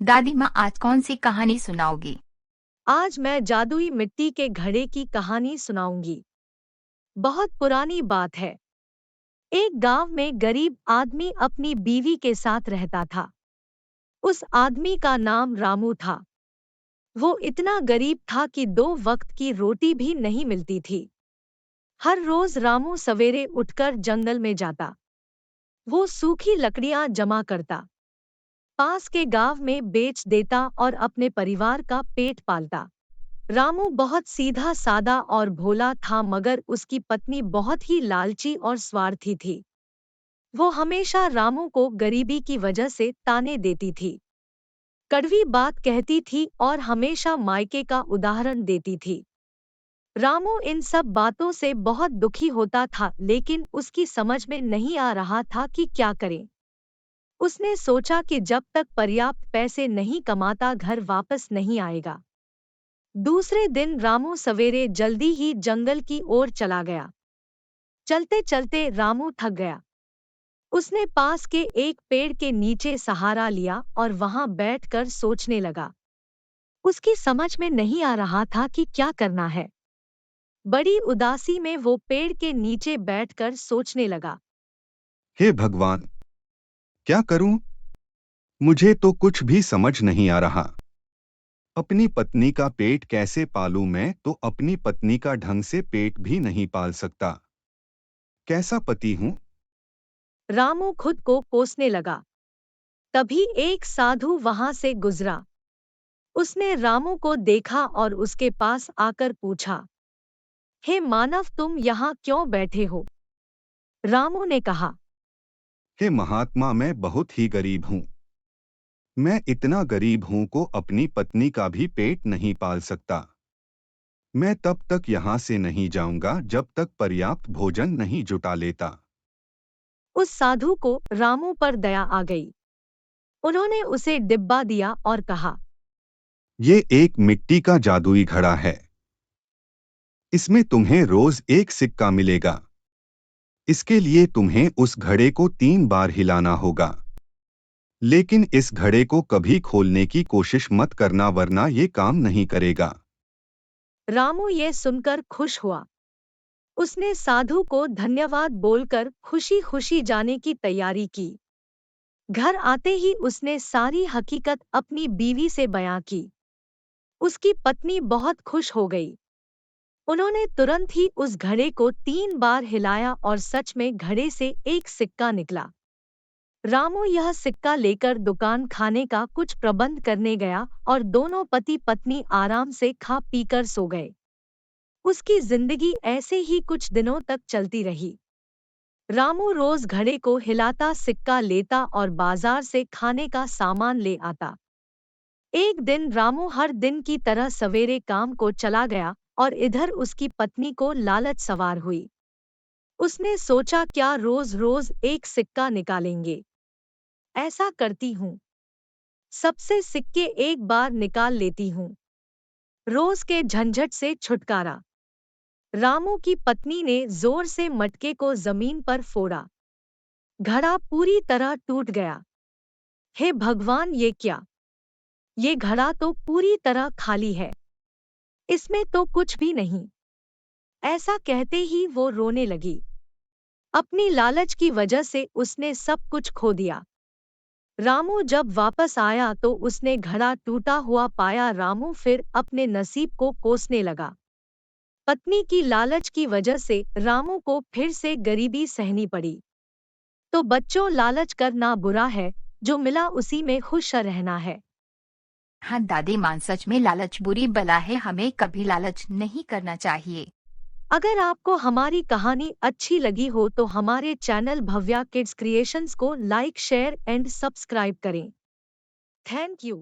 दादी माँ आज कौन सी कहानी सुनाओगी? आज मैं जादुई मिट्टी के घड़े की कहानी सुनाऊंगी। बहुत पुरानी बात है। एक गांव में गरीब आदमी अपनी बीवी के साथ रहता था। उस आदमी का नाम रामू था। वो इतना गरीब था कि 2 वक्त की रोटी भी नहीं मिलती थी। हर रोज रामू सवेरे उठकर जंगल में जाता। वो सूखी लकड़ियां जमा करता, पास के गांव में बेच देता और अपने परिवार का पेट पालता। रामू बहुत सीधा सादा और भोला था, मगर उसकी पत्नी बहुत ही लालची और स्वार्थी थी। वो हमेशा रामू को गरीबी की वजह से ताने देती थी, कड़वी बात कहती थी और हमेशा मायके का उदाहरण देती थी। रामू इन सब बातों से बहुत दुखी होता था, लेकिन उसकी समझ में नहीं आ रहा था कि क्या करे। उसने सोचा कि जब तक पर्याप्त पैसे नहीं कमाता घर वापस नहीं आएगा। दूसरे दिन रामू सवेरे जल्दी ही जंगल की ओर चला गया। चलते चलते रामू थक गया। उसने पास के एक पेड़ के नीचे सहारा लिया और वहां बैठकर सोचने लगा। उसकी समझ में नहीं आ रहा था कि क्या करना है। बड़ी उदासी में वो पेड़ के नीचे बैठकर सोचने लगा। हे भगवान, क्या करूं? मुझे तो कुछ भी समझ नहीं आ रहा। अपनी पत्नी का पेट कैसे पालूं? मैं तो अपनी पत्नी का ढंग से पेट भी नहीं पाल सकता। कैसा पति हूं? रामू खुद को कोसने लगा। तभी एक साधु वहां से गुजरा। उसने रामू को देखा और उसके पास आकर पूछा, हे मानव, तुम यहाँ क्यों बैठे हो? रामू ने कहा, हे महात्मा, मैं बहुत ही गरीब हूं। मैं इतना गरीब हूं को अपनी पत्नी का भी पेट नहीं पाल सकता। मैं तब तक यहाँ से नहीं जाऊंगा जब तक पर्याप्त भोजन नहीं जुटा लेता। उस साधु को रामू पर दया आ गई। उन्होंने उसे डिब्बा दिया और कहा, ये एक मिट्टी का जादुई घड़ा है। इसमें तुम्हें रोज एक सिक्का मिलेगा। इसके लिए तुम्हें उस घड़े को 3 बार हिलाना होगा। लेकिन इस घड़े को कभी खोलने की कोशिश मत करना, वरना ये काम नहीं करेगा। रामू ये सुनकर खुश हुआ। उसने साधु को धन्यवाद बोलकर खुशी खुशी जाने की तैयारी की। घर आते ही उसने सारी हकीकत अपनी बीवी से बयां की। उसकी पत्नी बहुत खुश हो गई। उन्होंने तुरंत ही उस घड़े को 3 बार हिलाया और सच में घड़े से एक सिक्का निकला। रामू यह सिक्का लेकर दुकान खाने का कुछ प्रबंध करने गया और दोनों पति पत्नी आराम से खा पीकर सो गए। उसकी जिंदगी ऐसे ही कुछ दिनों तक चलती रही। रामू रोज घड़े को हिलाता, सिक्का लेता और बाजार से खाने का सामान ले आता। एक दिन रामू हर दिन की तरह सवेरे काम को चला गया और इधर उसकी पत्नी को लालच सवार हुई। उसने सोचा, क्या रोज रोज एक सिक्का निकालेंगे? ऐसा करती हूँ, सबसे सिक्के एक बार निकाल लेती हूँ। रोज के झंझट से छुटकारा। रामू की पत्नी ने जोर से मटके को जमीन पर फोड़ा। घड़ा पूरी तरह टूट गया। हे भगवान, ये क्या? ये घड़ा तो पूरी तरह खाली है। इसमें तो कुछ भी नहीं। ऐसा कहते ही वो रोने लगी। अपनी लालच की वजह से उसने सब कुछ खो दिया। रामू जब वापस आया तो उसने घड़ा टूटा हुआ पाया। रामू फिर अपने नसीब को कोसने लगा। पत्नी की लालच की वजह से रामू को फिर से गरीबी सहनी पड़ी। तो बच्चों, लालच करना बुरा है, जो मिला उसी में खुश रहना है। हाँ दादी माँ, सच में लालच बुरी बला है, हमें कभी लालच नहीं करना चाहिए। अगर आपको हमारी कहानी अच्छी लगी हो तो हमारे चैनल भव्या किड्स क्रिएशंस को लाइक, शेयर एंड सब्सक्राइब करें। Thank you.